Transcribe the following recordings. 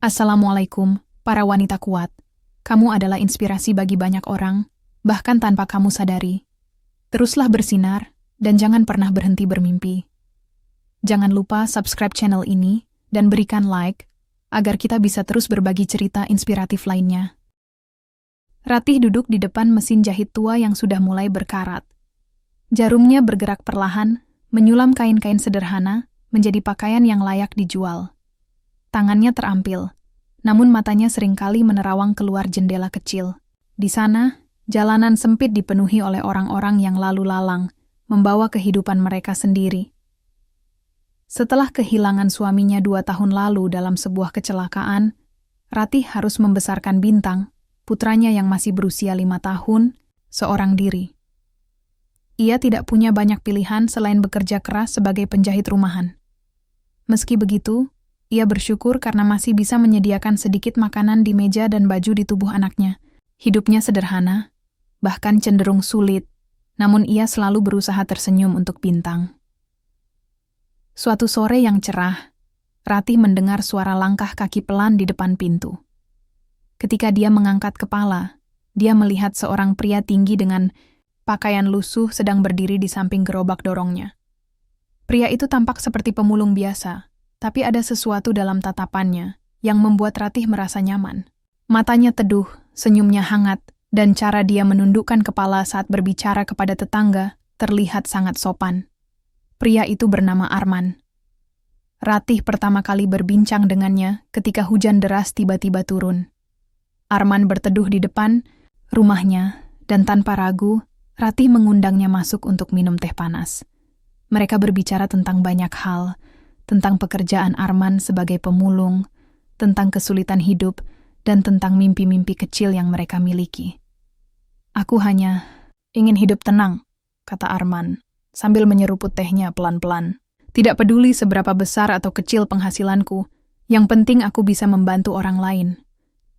Assalamualaikum, para wanita kuat. Kamu adalah inspirasi bagi banyak orang, bahkan tanpa kamu sadari. Teruslah bersinar, dan jangan pernah berhenti bermimpi. Jangan lupa subscribe channel ini, dan berikan like, agar kita bisa terus berbagi cerita inspiratif lainnya. Ratih duduk di depan mesin jahit tua yang sudah mulai berkarat. Jarumnya bergerak perlahan, menyulam kain-kain sederhana, menjadi pakaian yang layak dijual. Tangannya terampil, namun matanya seringkali menerawang keluar jendela kecil. Di sana, jalanan sempit dipenuhi oleh orang-orang yang lalu lalang, membawa kehidupan mereka sendiri. Setelah kehilangan suaminya 2 tahun lalu dalam sebuah kecelakaan, Ratih harus membesarkan Bintang, putranya yang masih berusia 5 tahun, seorang diri. Ia tidak punya banyak pilihan selain bekerja keras sebagai penjahit rumahan. Meski begitu, ia bersyukur karena masih bisa menyediakan sedikit makanan di meja dan baju di tubuh anaknya. Hidupnya sederhana, bahkan cenderung sulit, namun ia selalu berusaha tersenyum untuk Bintang. Suatu sore yang cerah, Ratih mendengar suara langkah kaki pelan di depan pintu. Ketika dia mengangkat kepala, dia melihat seorang pria tinggi dengan pakaian lusuh sedang berdiri di samping gerobak dorongnya. Pria itu tampak seperti pemulung biasa, tapi ada sesuatu dalam tatapannya yang membuat Ratih merasa nyaman. Matanya teduh, senyumnya hangat, dan cara dia menundukkan kepala saat berbicara kepada tetangga terlihat sangat sopan. Pria itu bernama Arman. Ratih pertama kali berbincang dengannya ketika hujan deras tiba-tiba turun. Arman berteduh di depan rumahnya, dan tanpa ragu, Ratih mengundangnya masuk untuk minum teh panas. Mereka berbicara tentang banyak hal, tentang pekerjaan Arman sebagai pemulung, tentang kesulitan hidup, dan tentang mimpi-mimpi kecil yang mereka miliki. "Aku hanya ingin hidup tenang," kata Arman, sambil menyeruput tehnya pelan-pelan. "Tidak peduli seberapa besar atau kecil penghasilanku, yang penting aku bisa membantu orang lain."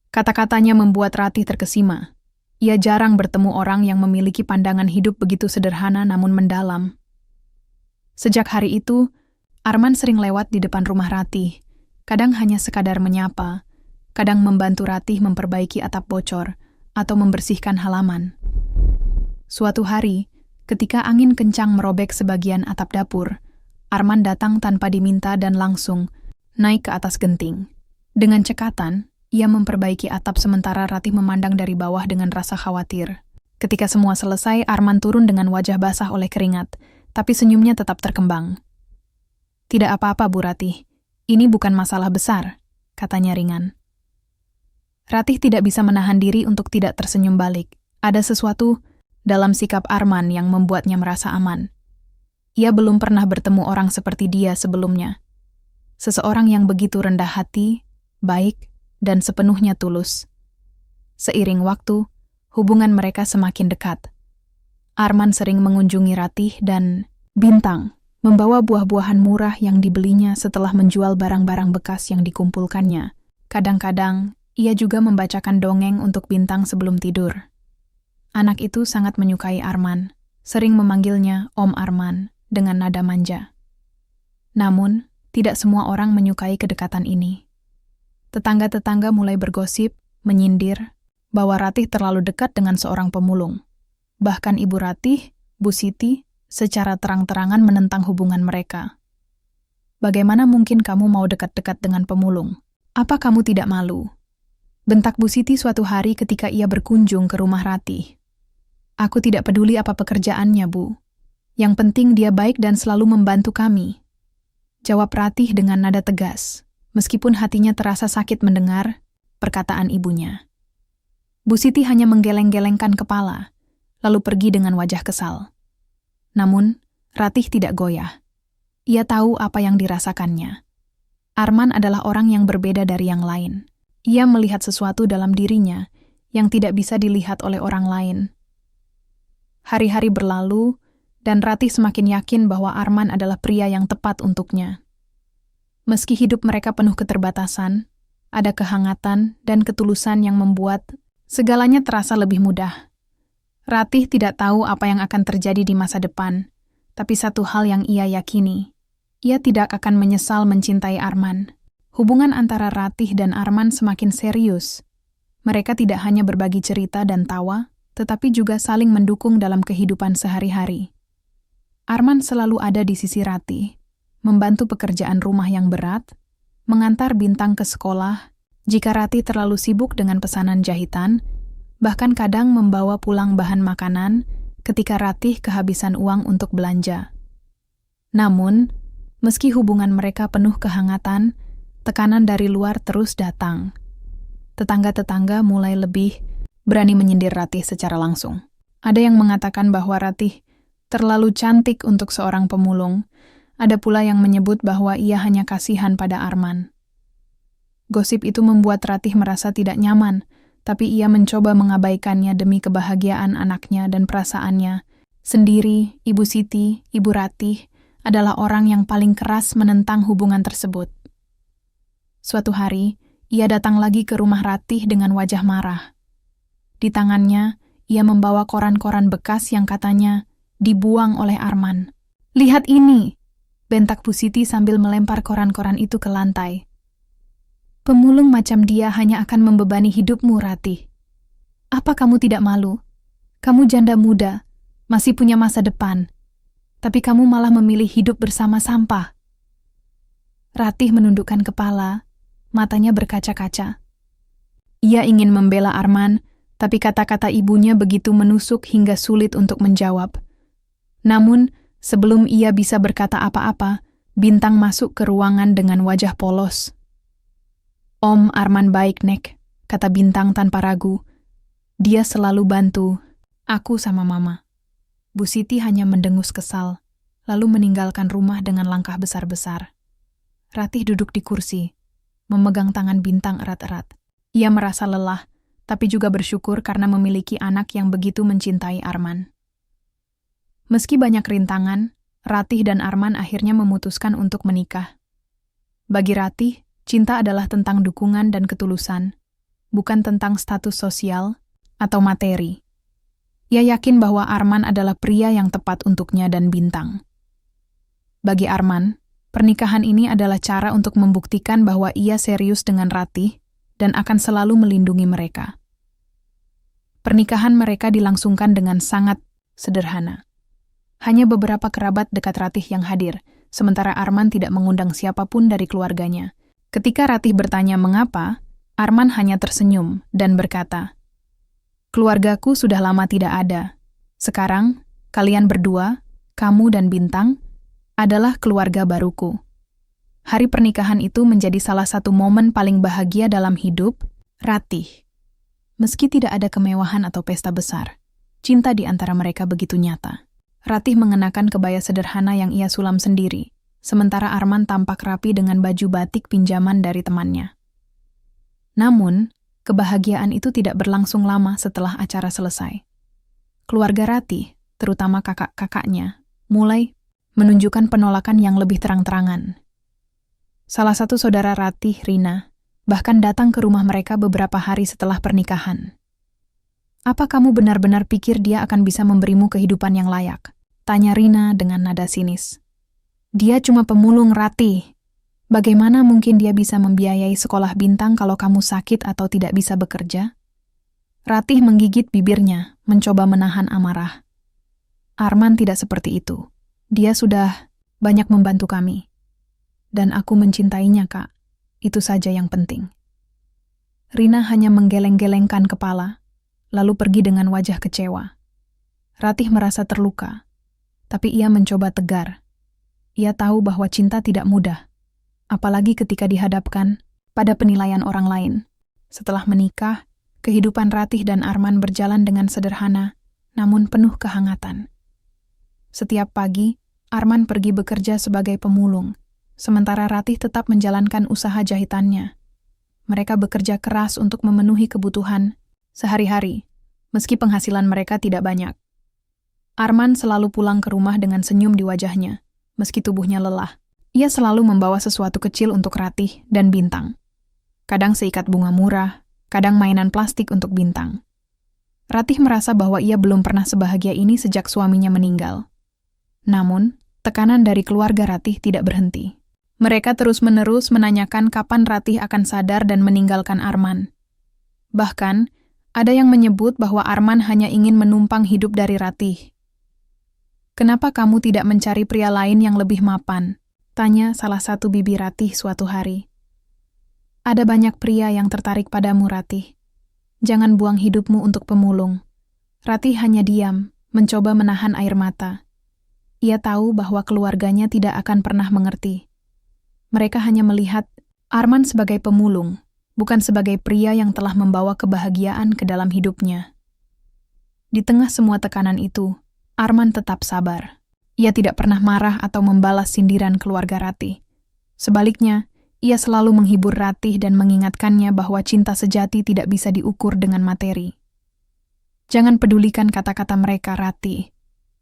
Kata-katanya membuat Ratih terkesima. Ia jarang bertemu orang yang memiliki pandangan hidup begitu sederhana namun mendalam. Sejak hari itu, Arman sering lewat di depan rumah Ratih, kadang hanya sekadar menyapa, kadang membantu Ratih memperbaiki atap bocor, atau membersihkan halaman. Suatu hari, ketika angin kencang merobek sebagian atap dapur, Arman datang tanpa diminta dan langsung naik ke atas genting. Dengan cekatan, ia memperbaiki atap sementara Ratih memandang dari bawah dengan rasa khawatir. Ketika semua selesai, Arman turun dengan wajah basah oleh keringat, tapi senyumnya tetap terkembang. "Tidak apa-apa, Bu Ratih. Ini bukan masalah besar," katanya ringan. Ratih tidak bisa menahan diri untuk tidak tersenyum balik. Ada sesuatu dalam sikap Arman yang membuatnya merasa aman. Ia belum pernah bertemu orang seperti dia sebelumnya. Seseorang yang begitu rendah hati, baik, dan sepenuhnya tulus. Seiring waktu, hubungan mereka semakin dekat. Arman sering mengunjungi Ratih dan Bintang, membawa buah-buahan murah yang dibelinya setelah menjual barang-barang bekas yang dikumpulkannya. Kadang-kadang, ia juga membacakan dongeng untuk Bintang sebelum tidur. Anak itu sangat menyukai Arman, sering memanggilnya Om Arman dengan nada manja. Namun, tidak semua orang menyukai kedekatan ini. Tetangga-tetangga mulai bergosip, menyindir, bahwa Ratih terlalu dekat dengan seorang pemulung. Bahkan Ibu Ratih, Bu Siti, secara terang-terangan menentang hubungan mereka. "Bagaimana mungkin kamu mau dekat-dekat dengan pemulung? Apa kamu tidak malu?" bentak Bu Siti suatu hari ketika ia berkunjung ke rumah Ratih. "Aku tidak peduli apa pekerjaannya, Bu. Yang penting dia baik dan selalu membantu kami," jawab Ratih dengan nada tegas, meskipun hatinya terasa sakit mendengar perkataan ibunya. Bu Siti hanya menggeleng-gelengkan kepala, lalu pergi dengan wajah kesal. Namun, Ratih tidak goyah. Ia tahu apa yang dirasakannya. Arman adalah orang yang berbeda dari yang lain. Ia melihat sesuatu dalam dirinya yang tidak bisa dilihat oleh orang lain. Hari-hari berlalu, dan Ratih semakin yakin bahwa Arman adalah pria yang tepat untuknya. Meski hidup mereka penuh keterbatasan, ada kehangatan dan ketulusan yang membuat segalanya terasa lebih mudah. Ratih tidak tahu apa yang akan terjadi di masa depan, tapi satu hal yang ia yakini, ia tidak akan menyesal mencintai Arman. Hubungan antara Ratih dan Arman semakin serius. Mereka tidak hanya berbagi cerita dan tawa, tetapi juga saling mendukung dalam kehidupan sehari-hari. Arman selalu ada di sisi Ratih, membantu pekerjaan rumah yang berat, mengantar Bintang ke sekolah, jika Ratih terlalu sibuk dengan pesanan jahitan, bahkan kadang membawa pulang bahan makanan ketika Ratih kehabisan uang untuk belanja. Namun, meski hubungan mereka penuh kehangatan, tekanan dari luar terus datang. Tetangga-tetangga mulai lebih berani menyindir Ratih secara langsung. Ada yang mengatakan bahwa Ratih terlalu cantik untuk seorang pemulung. Ada pula yang menyebut bahwa ia hanya kasihan pada Arman. Gosip itu membuat Ratih merasa tidak nyaman, tapi ia mencoba mengabaikannya demi kebahagiaan anaknya dan perasaannya. Sendiri, Ibu Siti, Ibu Ratih, adalah orang yang paling keras menentang hubungan tersebut. Suatu hari, ia datang lagi ke rumah Ratih dengan wajah marah. Di tangannya, ia membawa koran-koran bekas yang katanya dibuang oleh Arman. "Lihat ini!" bentak Bu Siti sambil melempar koran-koran itu ke lantai. "Pemulung macam dia hanya akan membebani hidupmu, Ratih. Apa kamu tidak malu? Kamu janda muda, masih punya masa depan. Tapi kamu malah memilih hidup bersama sampah." Ratih menundukkan kepala, matanya berkaca-kaca. Ia ingin membela Arman, tapi kata-kata ibunya begitu menusuk hingga sulit untuk menjawab. Namun, sebelum ia bisa berkata apa-apa, Bintang masuk ke ruangan dengan wajah polos. "Om, Arman baik, Nek," kata Bintang tanpa ragu. "Dia selalu bantu aku sama Mama." Bu Siti hanya mendengus kesal, lalu meninggalkan rumah dengan langkah besar-besar. Ratih duduk di kursi, memegang tangan Bintang erat-erat. Ia merasa lelah, tapi juga bersyukur karena memiliki anak yang begitu mencintai Arman. Meski banyak rintangan, Ratih dan Arman akhirnya memutuskan untuk menikah. Bagi Ratih, cinta adalah tentang dukungan dan ketulusan, bukan tentang status sosial atau materi. Ia yakin bahwa Arman adalah pria yang tepat untuknya dan Bintang. Bagi Arman, pernikahan ini adalah cara untuk membuktikan bahwa ia serius dengan Ratih dan akan selalu melindungi mereka. Pernikahan mereka dilangsungkan dengan sangat sederhana. Hanya beberapa kerabat dekat Ratih yang hadir, sementara Arman tidak mengundang siapapun dari keluarganya. Ketika Ratih bertanya mengapa, Arman hanya tersenyum dan berkata, "Keluargaku sudah lama tidak ada. Sekarang, kalian berdua, kamu dan Bintang, adalah keluarga baruku." Hari pernikahan itu menjadi salah satu momen paling bahagia dalam hidup Ratih. Meski tidak ada kemewahan atau pesta besar, cinta di antara mereka begitu nyata. Ratih mengenakan kebaya sederhana yang ia sulam sendiri, sementara Arman tampak rapi dengan baju batik pinjaman dari temannya. Namun, kebahagiaan itu tidak berlangsung lama setelah acara selesai. Keluarga Ratih, terutama kakak-kakaknya, mulai menunjukkan penolakan yang lebih terang-terangan. Salah satu saudara Ratih, Rina, bahkan datang ke rumah mereka beberapa hari setelah pernikahan. "Apa kamu benar-benar pikir dia akan bisa memberimu kehidupan yang layak?" tanya Rina dengan nada sinis. "Dia cuma pemulung, Ratih. Bagaimana mungkin dia bisa membiayai sekolah Bintang kalau kamu sakit atau tidak bisa bekerja?" Ratih menggigit bibirnya, mencoba menahan amarah. "Arman tidak seperti itu. Dia sudah banyak membantu kami. Dan aku mencintainya, Kak. Itu saja yang penting." Rina hanya menggeleng-gelengkan kepala, lalu pergi dengan wajah kecewa. Ratih merasa terluka, tapi ia mencoba tegar. Ia tahu bahwa cinta tidak mudah, apalagi ketika dihadapkan pada penilaian orang lain. Setelah menikah, kehidupan Ratih dan Arman berjalan dengan sederhana, namun penuh kehangatan. Setiap pagi, Arman pergi bekerja sebagai pemulung, sementara Ratih tetap menjalankan usaha jahitannya. Mereka bekerja keras untuk memenuhi kebutuhan sehari-hari, meski penghasilan mereka tidak banyak. Arman selalu pulang ke rumah dengan senyum di wajahnya, meski tubuhnya lelah. Ia selalu membawa sesuatu kecil untuk Ratih dan Bintang. Kadang seikat bunga murah, kadang mainan plastik untuk Bintang. Ratih merasa bahwa ia belum pernah sebahagia ini sejak suaminya meninggal. Namun, tekanan dari keluarga Ratih tidak berhenti. Mereka terus-menerus menanyakan kapan Ratih akan sadar dan meninggalkan Arman. Bahkan, ada yang menyebut bahwa Arman hanya ingin menumpang hidup dari Ratih. "Kenapa kamu tidak mencari pria lain yang lebih mapan?" tanya salah satu bibi Ratih suatu hari. "Ada banyak pria yang tertarik padamu, Ratih. Jangan buang hidupmu untuk pemulung." Ratih hanya diam, mencoba menahan air mata. Ia tahu bahwa keluarganya tidak akan pernah mengerti. Mereka hanya melihat Arman sebagai pemulung, bukan sebagai pria yang telah membawa kebahagiaan ke dalam hidupnya. Di tengah semua tekanan itu, Arman tetap sabar. Ia tidak pernah marah atau membalas sindiran keluarga Ratih. Sebaliknya, ia selalu menghibur Ratih dan mengingatkannya bahwa cinta sejati tidak bisa diukur dengan materi. "Jangan pedulikan kata-kata mereka, Ratih,"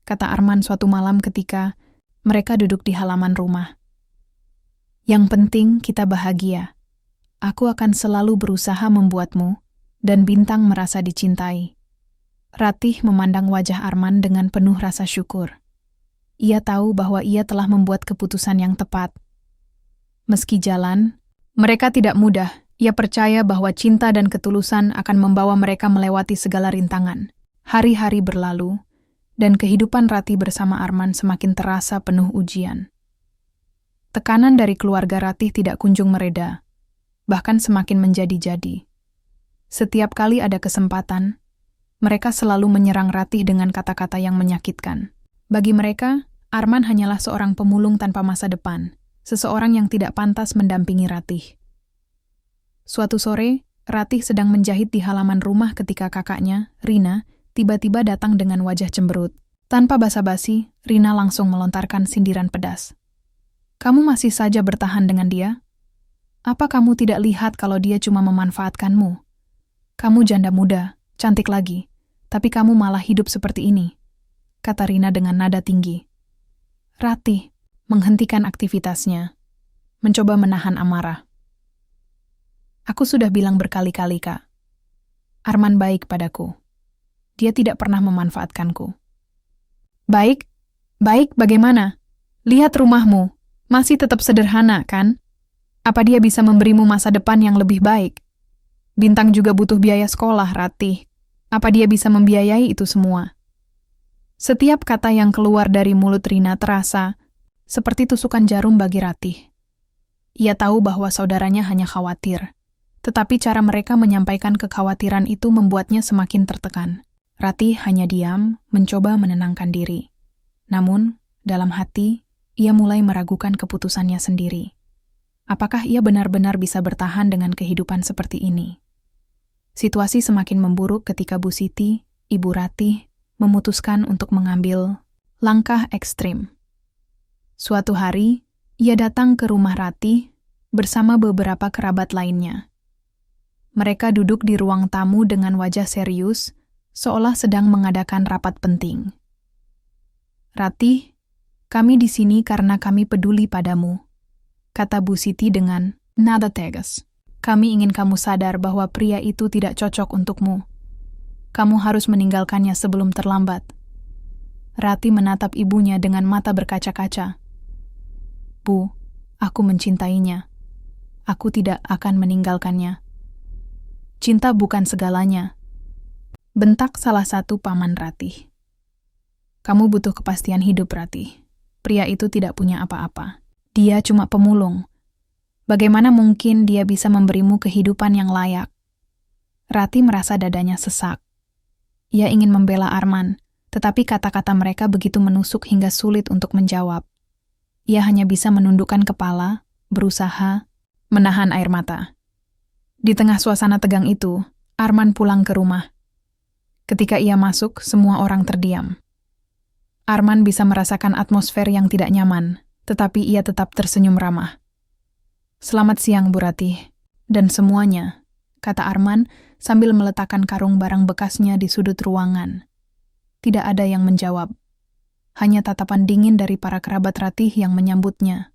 kata Arman suatu malam ketika mereka duduk di halaman rumah. "Yang penting kita bahagia. Aku akan selalu berusaha membuatmu dan Bintang merasa dicintai." Ratih memandang wajah Arman dengan penuh rasa syukur. Ia tahu bahwa ia telah membuat keputusan yang tepat. Meski jalan, mereka tidak mudah. Ia percaya bahwa cinta dan ketulusan akan membawa mereka melewati segala rintangan. Hari-hari berlalu, dan kehidupan Ratih bersama Arman semakin terasa penuh ujian. Tekanan dari keluarga Ratih tidak kunjung mereda, bahkan semakin menjadi-jadi. Setiap kali ada kesempatan, mereka selalu menyerang Ratih dengan kata-kata yang menyakitkan. Bagi mereka, Arman hanyalah seorang pemulung tanpa masa depan, seseorang yang tidak pantas mendampingi Ratih. Suatu sore, Ratih sedang menjahit di halaman rumah ketika kakaknya, Rina, tiba-tiba datang dengan wajah cemberut. Tanpa basa-basi, Rina langsung melontarkan sindiran pedas. "Kamu masih saja bertahan dengan dia? Apa kamu tidak lihat kalau dia cuma memanfaatkanmu? Kamu janda muda, cantik lagi, tapi kamu malah hidup seperti ini," kata Rina dengan nada tinggi. Ratih menghentikan aktivitasnya, mencoba menahan amarah. "Aku sudah bilang berkali-kali, Kak. Arman baik padaku. Dia tidak pernah memanfaatkanku." "Baik? Baik bagaimana? Lihat rumahmu. Masih tetap sederhana, kan? Apa dia bisa memberimu masa depan yang lebih baik? Bintang juga butuh biaya sekolah, Ratih. Apa dia bisa membiayai itu semua?" Setiap kata yang keluar dari mulut Rina terasa seperti tusukan jarum bagi Ratih. Ia tahu bahwa saudaranya hanya khawatir, tetapi cara mereka menyampaikan kekhawatiran itu membuatnya semakin tertekan. Ratih hanya diam, mencoba menenangkan diri. Namun, dalam hati, ia mulai meragukan keputusannya sendiri. Apakah ia benar-benar bisa bertahan dengan kehidupan seperti ini? Situasi semakin memburuk ketika Bu Siti, ibu Ratih, memutuskan untuk mengambil langkah ekstrim. Suatu hari, ia datang ke rumah Ratih bersama beberapa kerabat lainnya. Mereka duduk di ruang tamu dengan wajah serius, seolah sedang mengadakan rapat penting. "Ratih, kami di sini karena kami peduli padamu," kata Bu Siti dengan nada tegas. "Kami ingin kamu sadar bahwa pria itu tidak cocok untukmu. Kamu harus meninggalkannya sebelum terlambat." Ratih menatap ibunya dengan mata berkaca-kaca. "Bu, aku mencintainya. Aku tidak akan meninggalkannya." "Cinta bukan segalanya," bentak salah satu paman Ratih. "Kamu butuh kepastian hidup, Ratih. Pria itu tidak punya apa-apa. Dia cuma pemulung. Bagaimana mungkin dia bisa memberimu kehidupan yang layak?" Ratih merasa dadanya sesak. Ia ingin membela Arman, tetapi kata-kata mereka begitu menusuk hingga sulit untuk menjawab. Ia hanya bisa menundukkan kepala, berusaha menahan air mata. Di tengah suasana tegang itu, Arman pulang ke rumah. Ketika ia masuk, semua orang terdiam. Arman bisa merasakan atmosfer yang tidak nyaman, tetapi ia tetap tersenyum ramah. "Selamat siang, Bu Ratih, dan semuanya," kata Arman sambil meletakkan karung barang bekasnya di sudut ruangan. Tidak ada yang menjawab. Hanya tatapan dingin dari para kerabat Ratih yang menyambutnya.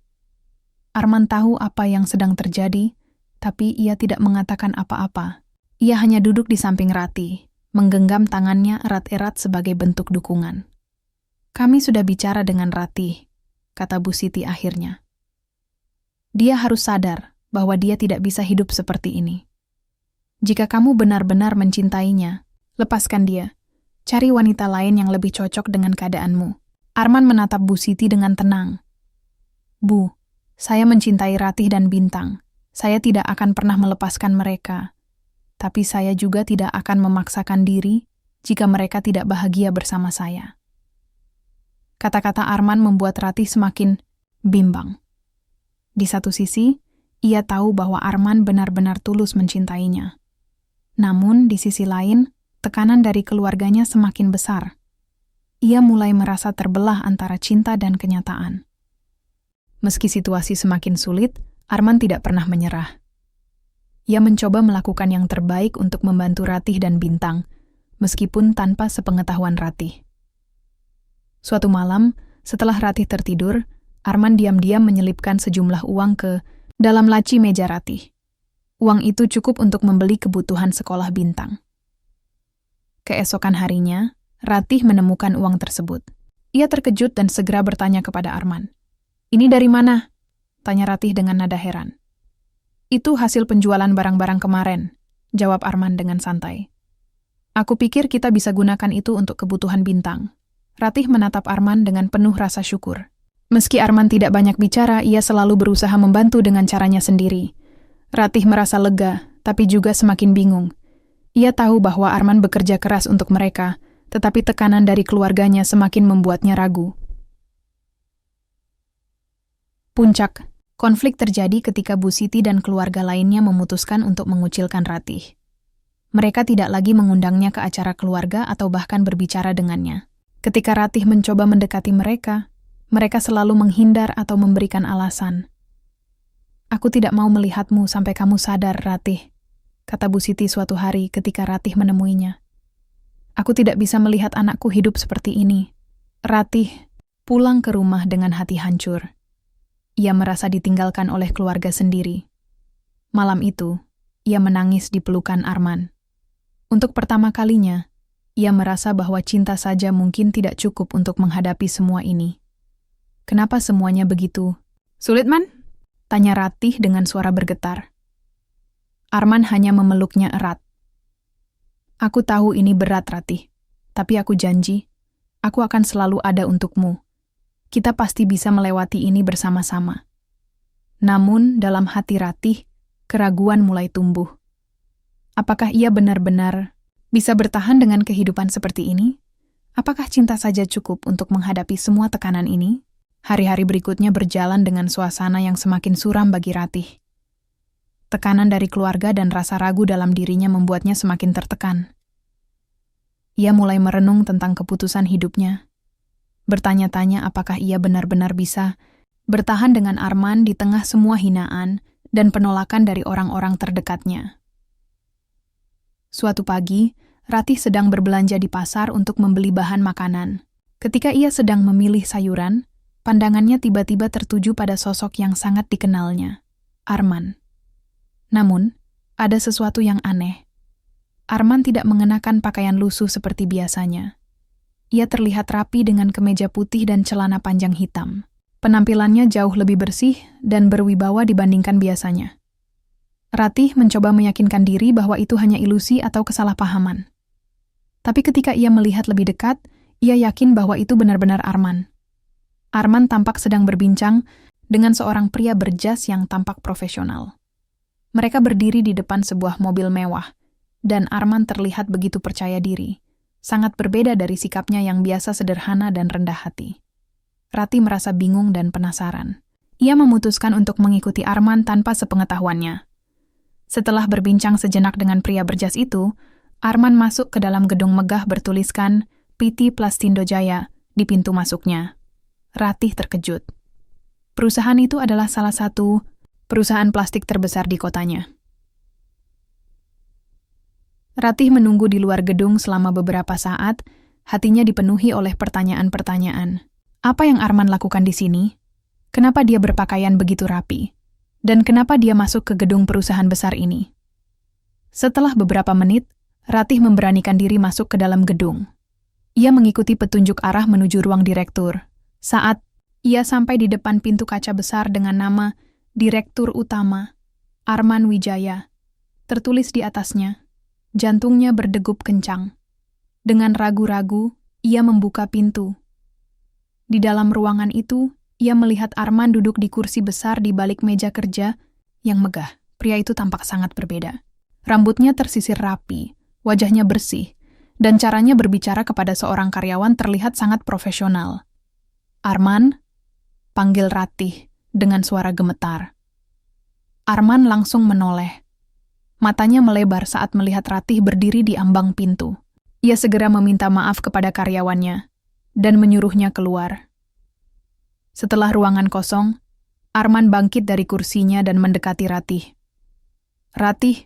Arman tahu apa yang sedang terjadi, tapi ia tidak mengatakan apa-apa. Ia hanya duduk di samping Ratih, menggenggam tangannya erat-erat sebagai bentuk dukungan. "Kami sudah bicara dengan Ratih," kata Bu Siti akhirnya. Dia harus sadar bahwa dia tidak bisa hidup seperti ini. Jika kamu benar-benar mencintainya, lepaskan dia. Cari wanita lain yang lebih cocok dengan keadaanmu. Arman menatap Bu Siti dengan tenang. Bu, saya mencintai Ratih dan Bintang. Saya tidak akan pernah melepaskan mereka. Tapi saya juga tidak akan memaksakan diri jika mereka tidak bahagia bersama saya. Kata-kata Arman membuat Ratih semakin bimbang. Di satu sisi, ia tahu bahwa Arman benar-benar tulus mencintainya. Namun, di sisi lain, tekanan dari keluarganya semakin besar. Ia mulai merasa terbelah antara cinta dan kenyataan. Meski situasi semakin sulit, Arman tidak pernah menyerah. Ia mencoba melakukan yang terbaik untuk membantu Ratih dan Bintang, meskipun tanpa sepengetahuan Ratih. Suatu malam, setelah Ratih tertidur, Arman diam-diam menyelipkan sejumlah uang ke dalam laci meja Ratih. Uang itu cukup untuk membeli kebutuhan sekolah Bintang. Keesokan harinya, Ratih menemukan uang tersebut. Ia terkejut dan segera bertanya kepada Arman. "Ini dari mana?" tanya Ratih dengan nada heran. "Itu hasil penjualan barang-barang kemarin," jawab Arman dengan santai. "Aku pikir kita bisa gunakan itu untuk kebutuhan Bintang." Ratih menatap Arman dengan penuh rasa syukur. Meski Arman tidak banyak bicara, ia selalu berusaha membantu dengan caranya sendiri. Ratih merasa lega, tapi juga semakin bingung. Ia tahu bahwa Arman bekerja keras untuk mereka, tetapi tekanan dari keluarganya semakin membuatnya ragu. Puncak, konflik terjadi ketika Bu Siti dan keluarga lainnya memutuskan untuk mengucilkan Ratih. Mereka tidak lagi mengundangnya ke acara keluarga atau bahkan berbicara dengannya. Ketika Ratih mencoba mendekati mereka selalu menghindar atau memberikan alasan. "Aku tidak mau melihatmu sampai kamu sadar, Ratih," kata Bu Siti suatu hari ketika Ratih menemuinya. "Aku tidak bisa melihat anakku hidup seperti ini." Ratih pulang ke rumah dengan hati hancur. Ia merasa ditinggalkan oleh keluarga sendiri. Malam itu, ia menangis di pelukan Arman. Untuk pertama kalinya, ia merasa bahwa cinta saja mungkin tidak cukup untuk menghadapi semua ini. "Kenapa semuanya begitu sulit, Man?" tanya Ratih dengan suara bergetar. Arman hanya memeluknya erat. "Aku tahu ini berat, Ratih, tapi aku janji, aku akan selalu ada untukmu. Kita pasti bisa melewati ini bersama-sama." Namun, dalam hati Ratih, keraguan mulai tumbuh. Apakah ia benar-benar bisa bertahan dengan kehidupan seperti ini? Apakah cinta saja cukup untuk menghadapi semua tekanan ini? Hari-hari berikutnya berjalan dengan suasana yang semakin suram bagi Ratih. Tekanan dari keluarga dan rasa ragu dalam dirinya membuatnya semakin tertekan. Ia mulai merenung tentang keputusan hidupnya. Bertanya-tanya apakah ia benar-benar bisa bertahan dengan Arman di tengah semua hinaan dan penolakan dari orang-orang terdekatnya. Suatu pagi, Ratih sedang berbelanja di pasar untuk membeli bahan makanan. Ketika ia sedang memilih sayuran, pandangannya tiba-tiba tertuju pada sosok yang sangat dikenalnya, Arman. Namun, ada sesuatu yang aneh. Arman tidak mengenakan pakaian lusuh seperti biasanya. Ia terlihat rapi dengan kemeja putih dan celana panjang hitam. Penampilannya jauh lebih bersih dan berwibawa dibandingkan biasanya. Ratih mencoba meyakinkan diri bahwa itu hanya ilusi atau kesalahpahaman. Tapi ketika ia melihat lebih dekat, ia yakin bahwa itu benar-benar Arman. Arman tampak sedang berbincang dengan seorang pria berjas yang tampak profesional. Mereka berdiri di depan sebuah mobil mewah, dan Arman terlihat begitu percaya diri, sangat berbeda dari sikapnya yang biasa sederhana dan rendah hati. Ratih merasa bingung dan penasaran. Ia memutuskan untuk mengikuti Arman tanpa sepengetahuannya. Setelah berbincang sejenak dengan pria berjas itu, Arman masuk ke dalam gedung megah bertuliskan PT Plastindo Jaya di pintu masuknya. Ratih terkejut. Perusahaan itu adalah salah satu perusahaan plastik terbesar di kotanya. Ratih menunggu di luar gedung selama beberapa saat, hatinya dipenuhi oleh pertanyaan-pertanyaan. Apa yang Arman lakukan di sini? Kenapa dia berpakaian begitu rapi? Dan kenapa dia masuk ke gedung perusahaan besar ini? Setelah beberapa menit, Ratih memberanikan diri masuk ke dalam gedung. Ia mengikuti petunjuk arah menuju ruang direktur. Saat ia sampai di depan pintu kaca besar dengan nama Direktur Utama, Arman Wijaya. Tertulis di atasnya. Jantungnya berdegup kencang. Dengan ragu-ragu, ia membuka pintu. Di dalam ruangan itu, ia melihat Arman duduk di kursi besar di balik meja kerja yang megah. Pria itu tampak sangat berbeda. Rambutnya tersisir rapi, wajahnya bersih, dan caranya berbicara kepada seorang karyawan terlihat sangat profesional. "Arman?" panggil Ratih dengan suara gemetar. Arman langsung menoleh. Matanya melebar saat melihat Ratih berdiri di ambang pintu. Ia segera meminta maaf kepada karyawannya dan menyuruhnya keluar. Setelah ruangan kosong, Arman bangkit dari kursinya dan mendekati Ratih. "Ratih,"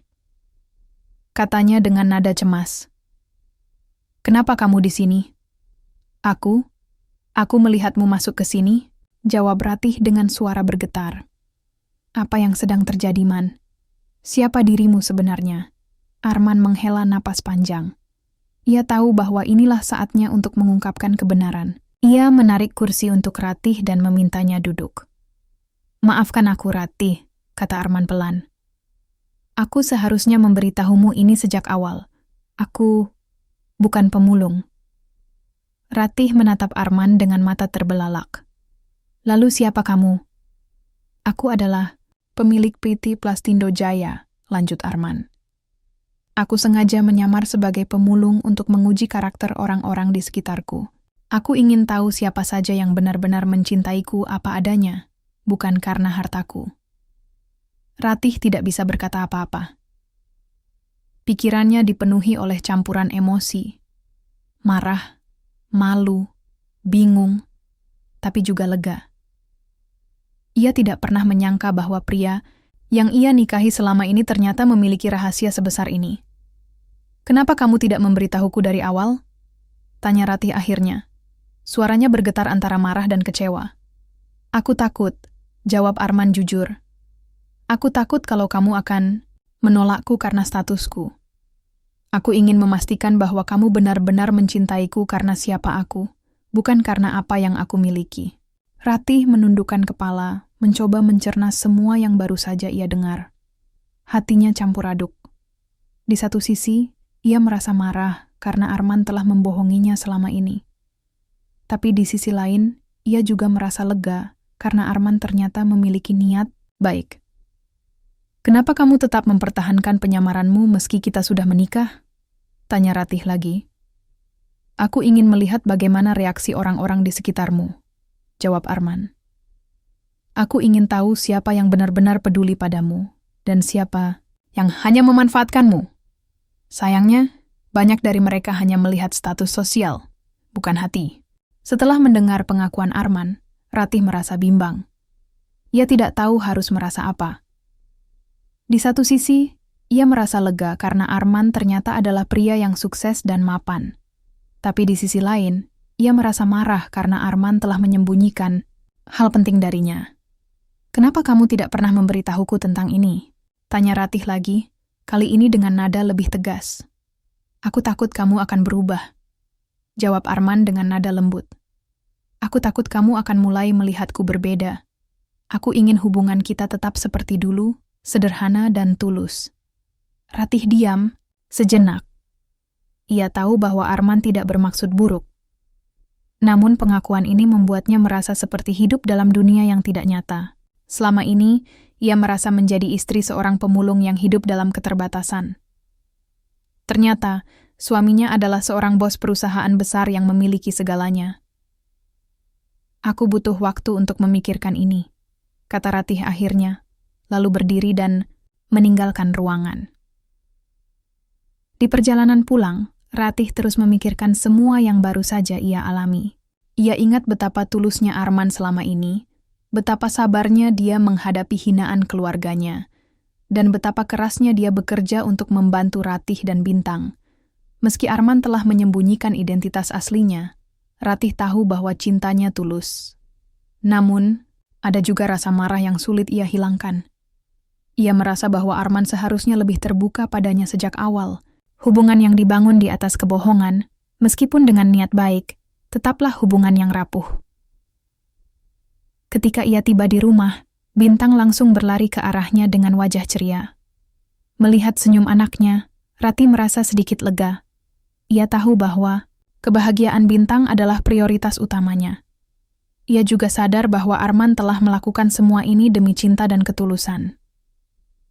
katanya dengan nada cemas. "Kenapa kamu di sini?" Aku melihatmu masuk ke sini," jawab Ratih dengan suara bergetar. "Apa yang sedang terjadi, Man? Siapa dirimu sebenarnya?" Arman menghela napas panjang. Ia tahu bahwa inilah saatnya untuk mengungkapkan kebenaran. Ia menarik kursi untuk Ratih dan memintanya duduk. "Maafkan aku, Ratih," kata Arman pelan. "Aku seharusnya memberitahumu ini sejak awal. Aku bukan pemulung." Ratih menatap Arman dengan mata terbelalak. "Lalu siapa kamu?" "Aku adalah pemilik PT Plastindo Jaya," lanjut Arman. "Aku sengaja menyamar sebagai pemulung untuk menguji karakter orang-orang di sekitarku. Aku ingin tahu siapa saja yang benar-benar mencintaiku apa adanya, bukan karena hartaku." Ratih tidak bisa berkata apa-apa. Pikirannya dipenuhi oleh campuran emosi. Marah, malu, bingung, tapi juga lega. Ia tidak pernah menyangka bahwa pria yang ia nikahi selama ini ternyata memiliki rahasia sebesar ini. "Kenapa kamu tidak memberitahuku dari awal?" tanya Ratih akhirnya. Suaranya bergetar antara marah dan kecewa. "Aku takut," jawab Arman jujur. "Aku takut kalau kamu akan menolakku karena statusku. Aku ingin memastikan bahwa kamu benar-benar mencintaiku karena siapa aku, bukan karena apa yang aku miliki." Ratih menundukkan kepala, mencoba mencerna semua yang baru saja ia dengar. Hatinya campur aduk. Di satu sisi, ia merasa marah karena Arman telah membohonginya selama ini. Tapi di sisi lain, ia juga merasa lega karena Arman ternyata memiliki niat baik. "Kenapa kamu tetap mempertahankan penyamaranmu meski kita sudah menikah?" tanya Ratih lagi. "Aku ingin melihat bagaimana reaksi orang-orang di sekitarmu," jawab Arman. "Aku ingin tahu siapa yang benar-benar peduli padamu dan siapa yang hanya memanfaatkanmu. Sayangnya, banyak dari mereka hanya melihat status sosial, bukan hati." Setelah mendengar pengakuan Arman, Ratih merasa bimbang. Ia tidak tahu harus merasa apa. Di satu sisi, ia merasa lega karena Arman ternyata adalah pria yang sukses dan mapan. Tapi di sisi lain, ia merasa marah karena Arman telah menyembunyikan hal penting darinya. "Kenapa kamu tidak pernah memberitahuku tentang ini?" tanya Ratih lagi, kali ini dengan nada lebih tegas. "Aku takut kamu akan berubah," jawab Arman dengan nada lembut. "Aku takut kamu akan mulai melihatku berbeda. Aku ingin hubungan kita tetap seperti dulu, sederhana dan tulus." Ratih diam sejenak. Ia tahu bahwa Arman tidak bermaksud buruk. Namun pengakuan ini membuatnya merasa seperti hidup dalam dunia yang tidak nyata. Selama ini, ia merasa menjadi istri seorang pemulung yang hidup dalam keterbatasan. Ternyata, suaminya adalah seorang bos perusahaan besar yang memiliki segalanya. "Aku butuh waktu untuk memikirkan ini," kata Ratih akhirnya, lalu berdiri dan meninggalkan ruangan. Di perjalanan pulang, Ratih terus memikirkan semua yang baru saja ia alami. Ia ingat betapa tulusnya Arman selama ini, betapa sabarnya dia menghadapi hinaan keluarganya, dan betapa kerasnya dia bekerja untuk membantu Ratih dan Bintang. Meski Arman telah menyembunyikan identitas aslinya, Ratih tahu bahwa cintanya tulus. Namun, ada juga rasa marah yang sulit ia hilangkan. Ia merasa bahwa Arman seharusnya lebih terbuka padanya sejak awal. Hubungan yang dibangun di atas kebohongan, meskipun dengan niat baik, tetaplah hubungan yang rapuh. Ketika ia tiba di rumah, Bintang langsung berlari ke arahnya dengan wajah ceria. Melihat senyum anaknya, Rati merasa sedikit lega. Ia tahu bahwa kebahagiaan Bintang adalah prioritas utamanya. Ia juga sadar bahwa Arman telah melakukan semua ini demi cinta dan ketulusan.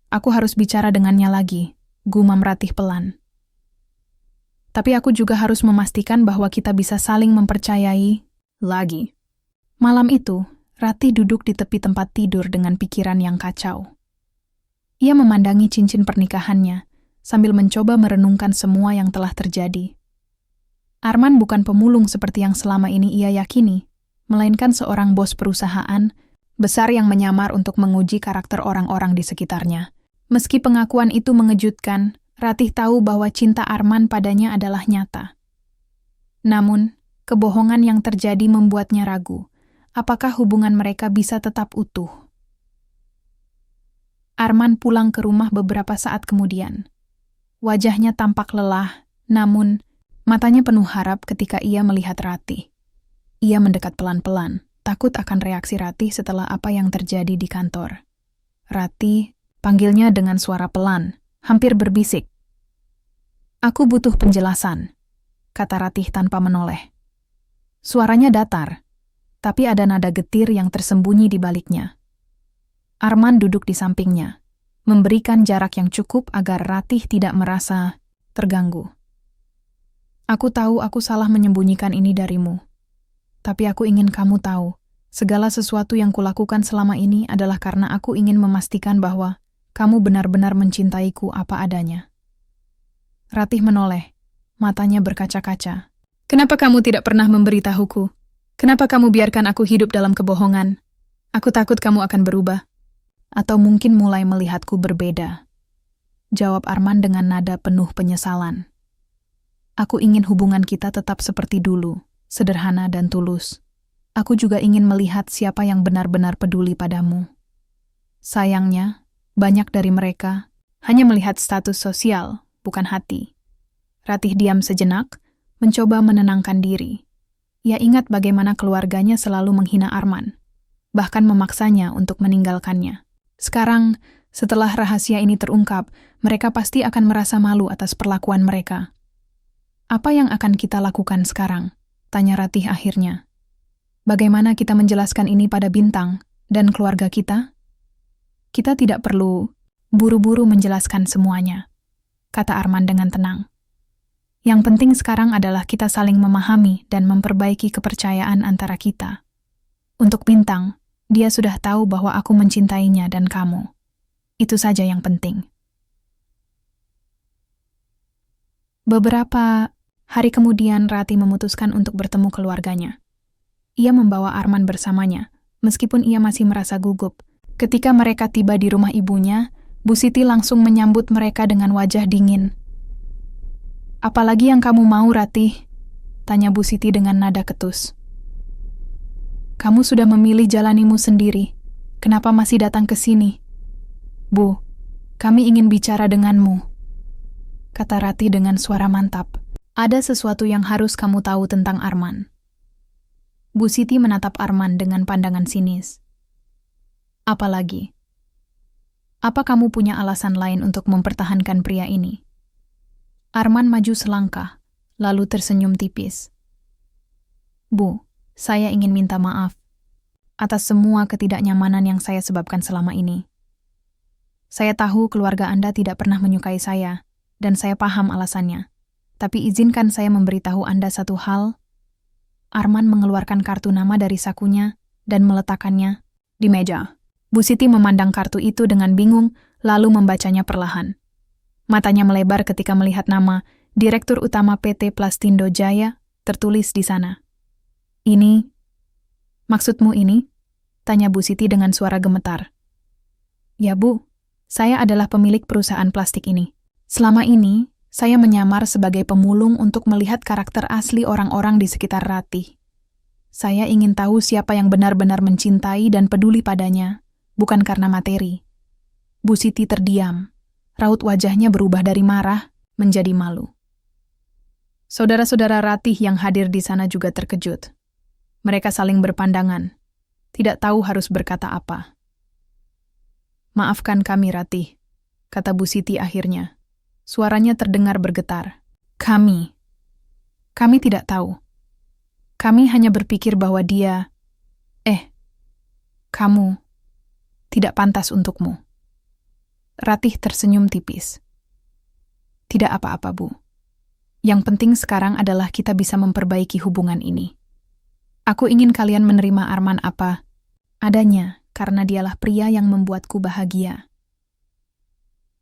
Aku harus bicara dengannya lagi, gumam Ratih pelan. Tapi aku juga harus memastikan bahwa kita bisa saling mempercayai lagi. Malam itu, Ratih duduk di tepi tempat tidur dengan pikiran yang kacau. Ia memandangi cincin pernikahannya, sambil mencoba merenungkan semua yang telah terjadi. Arman bukan pemulung seperti yang selama ini ia yakini, melainkan seorang bos perusahaan besar yang menyamar untuk menguji karakter orang-orang di sekitarnya. Meski pengakuan itu mengejutkan, Ratih tahu bahwa cinta Arman padanya adalah nyata. Namun, kebohongan yang terjadi membuatnya ragu. Apakah hubungan mereka bisa tetap utuh? Arman pulang ke rumah beberapa saat kemudian. Wajahnya tampak lelah, namun matanya penuh harap ketika ia melihat Ratih. Ia mendekat pelan-pelan, takut akan reaksi Ratih setelah apa yang terjadi di kantor. Ratih, panggilnya dengan suara pelan, hampir berbisik. "Aku butuh penjelasan," kata Ratih tanpa menoleh. Suaranya datar, tapi ada nada getir yang tersembunyi di baliknya. Arman duduk di sampingnya, memberikan jarak yang cukup agar Ratih tidak merasa terganggu. "Aku tahu aku salah menyembunyikan ini darimu. Tapi aku ingin kamu tahu, segala sesuatu yang kulakukan selama ini adalah karena aku ingin memastikan bahwa kamu benar-benar mencintaiku apa adanya." Ratih menoleh, matanya berkaca-kaca. "Kenapa kamu tidak pernah memberitahuku? Kenapa kamu biarkan aku hidup dalam kebohongan? Aku takut kamu akan berubah. Atau mungkin mulai melihatku berbeda," jawab Arman dengan nada penuh penyesalan. "Aku ingin hubungan kita tetap seperti dulu, sederhana dan tulus. Aku juga ingin melihat siapa yang benar-benar peduli padamu. Sayangnya, banyak dari mereka hanya melihat status sosial, bukan hati." Ratih diam sejenak, mencoba menenangkan diri. Ia ingat bagaimana keluarganya selalu menghina Arman, bahkan memaksanya untuk meninggalkannya. Sekarang, setelah rahasia ini terungkap, mereka pasti akan merasa malu atas perlakuan mereka. "Apa yang akan kita lakukan sekarang?" tanya Ratih akhirnya. "Bagaimana kita menjelaskan ini pada Bintang dan keluarga kita?" "Kita tidak perlu buru-buru menjelaskan semuanya," kata Arman dengan tenang. "Yang penting sekarang adalah kita saling memahami dan memperbaiki kepercayaan antara kita. Untuk Bintang, dia sudah tahu bahwa aku mencintainya dan kamu. Itu saja yang penting." Beberapa hari kemudian Ratih memutuskan untuk bertemu keluarganya. Ia membawa Arman bersamanya, meskipun ia masih merasa gugup. Ketika mereka tiba di rumah ibunya, Bu Siti langsung menyambut mereka dengan wajah dingin. "Apalagi yang kamu mau, Ratih?" tanya Bu Siti dengan nada ketus. "Kamu sudah memilih jalanimu sendiri. Kenapa masih datang ke sini?" "Bu, kami ingin bicara denganmu," kata Ratih dengan suara mantap. "Ada sesuatu yang harus kamu tahu tentang Arman." Bu Siti menatap Arman dengan pandangan sinis. "Apalagi? Apa kamu punya alasan lain untuk mempertahankan pria ini?" Arman maju selangkah, lalu tersenyum tipis. "Bu, saya ingin minta maaf atas semua ketidaknyamanan yang saya sebabkan selama ini. Saya tahu keluarga Anda tidak pernah menyukai saya, dan saya paham alasannya. Tapi izinkan saya memberitahu Anda satu hal." Arman mengeluarkan kartu nama dari sakunya dan meletakkannya di meja. Bu Siti memandang kartu itu dengan bingung, lalu membacanya perlahan. Matanya melebar ketika melihat nama Direktur Utama PT Plastindo Jaya tertulis di sana. "Ini, maksudmu ini?" tanya Bu Siti dengan suara gemetar. "Ya Bu, saya adalah pemilik perusahaan plastik ini. Selama ini, saya menyamar sebagai pemulung untuk melihat karakter asli orang-orang di sekitar Ratih. Saya ingin tahu siapa yang benar-benar mencintai dan peduli padanya, bukan karena materi." Bu Siti terdiam. Raut wajahnya berubah dari marah menjadi malu. Saudara-saudara Ratih yang hadir di sana juga terkejut. Mereka saling berpandangan, tidak tahu harus berkata apa. Maafkan kami, Ratih, kata Bu Siti akhirnya. Suaranya terdengar bergetar. Kami tidak tahu. Kami hanya berpikir bahwa dia, kamu, tidak pantas untukmu. Ratih tersenyum tipis. Tidak apa-apa, Bu. Yang penting sekarang adalah kita bisa memperbaiki hubungan ini. Aku ingin kalian menerima Arman apa adanya, karena dialah pria yang membuatku bahagia.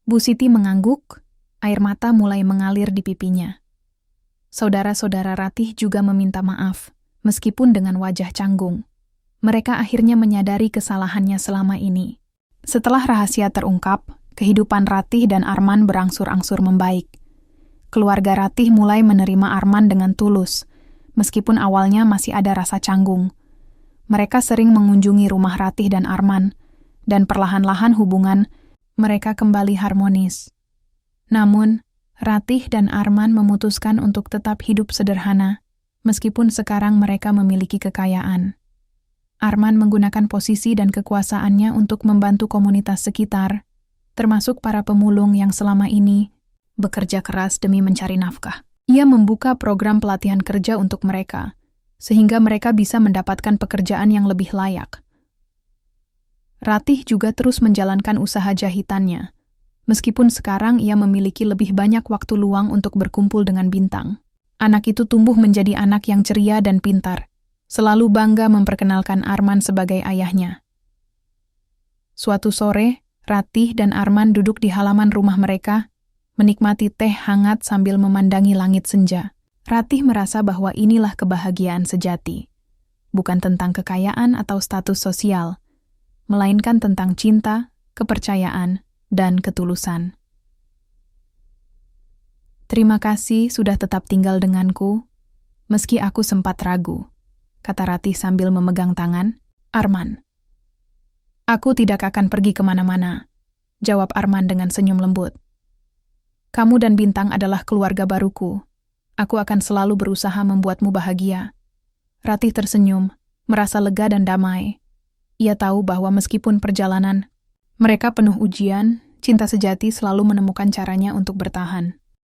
Bu Siti mengangguk, air mata mulai mengalir di pipinya. Saudara-saudara Ratih juga meminta maaf, meskipun dengan wajah canggung. Mereka akhirnya menyadari kesalahannya selama ini. Setelah rahasia terungkap, kehidupan Ratih dan Arman berangsur-angsur membaik. Keluarga Ratih mulai menerima Arman dengan tulus, meskipun awalnya masih ada rasa canggung. Mereka sering mengunjungi rumah Ratih dan Arman, dan perlahan-lahan hubungan mereka kembali harmonis. Namun, Ratih dan Arman memutuskan untuk tetap hidup sederhana, meskipun sekarang mereka memiliki kekayaan. Arman menggunakan posisi dan kekuasaannya untuk membantu komunitas sekitar, termasuk para pemulung yang selama ini bekerja keras demi mencari nafkah. Ia membuka program pelatihan kerja untuk mereka, sehingga mereka bisa mendapatkan pekerjaan yang lebih layak. Ratih juga terus menjalankan usaha jahitannya, meskipun sekarang ia memiliki lebih banyak waktu luang untuk berkumpul dengan Bintang. Anak itu tumbuh menjadi anak yang ceria dan pintar, selalu bangga memperkenalkan Arman sebagai ayahnya. Suatu sore, Ratih dan Arman duduk di halaman rumah mereka, menikmati teh hangat sambil memandangi langit senja. Ratih merasa bahwa inilah kebahagiaan sejati, bukan tentang kekayaan atau status sosial, melainkan tentang cinta, kepercayaan, dan ketulusan. Terima kasih sudah tetap tinggal denganku, meski aku sempat ragu, kata Ratih sambil memegang tangan Arman. Aku tidak akan pergi kemana-mana, jawab Arman dengan senyum lembut. Kamu dan Bintang adalah keluarga baruku. Aku akan selalu berusaha membuatmu bahagia. Ratih tersenyum, merasa lega dan damai. Ia tahu bahwa meskipun perjalanan mereka penuh ujian, cinta sejati selalu menemukan caranya untuk bertahan.